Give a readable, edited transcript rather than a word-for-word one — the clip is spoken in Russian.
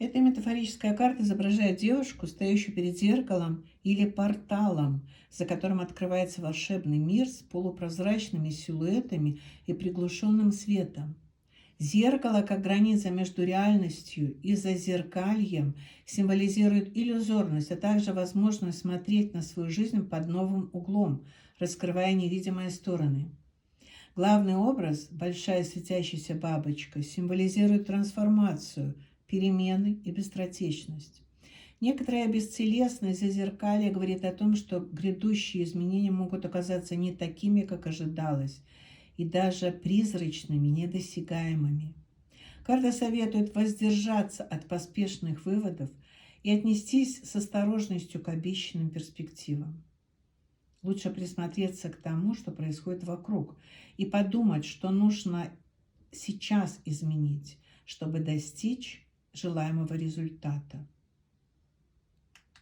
Эта метафорическая карта изображает девушку, стоящую перед зеркалом или порталом, за которым открывается волшебный мир с полупрозрачными силуэтами и приглушенным светом. Зеркало, как граница между реальностью и зазеркальем, символизирует иллюзорность, а также возможность смотреть на свою жизнь под новым углом, раскрывая невидимые стороны. Главный образ, большая светящаяся бабочка, символизирует трансформацию, перемены и быстротечность. Некоторая бестелесность зазеркалья говорит о том, что грядущие изменения могут оказаться не такими, как ожидалось, и даже призрачными, недосягаемыми. Карта советует воздержаться от поспешных выводов и отнестись с осторожностью к обещанным перспективам. Лучше присмотреться к тому, что происходит вокруг, и подумать, что нужно сейчас изменить, чтобы достичь желаемого результата.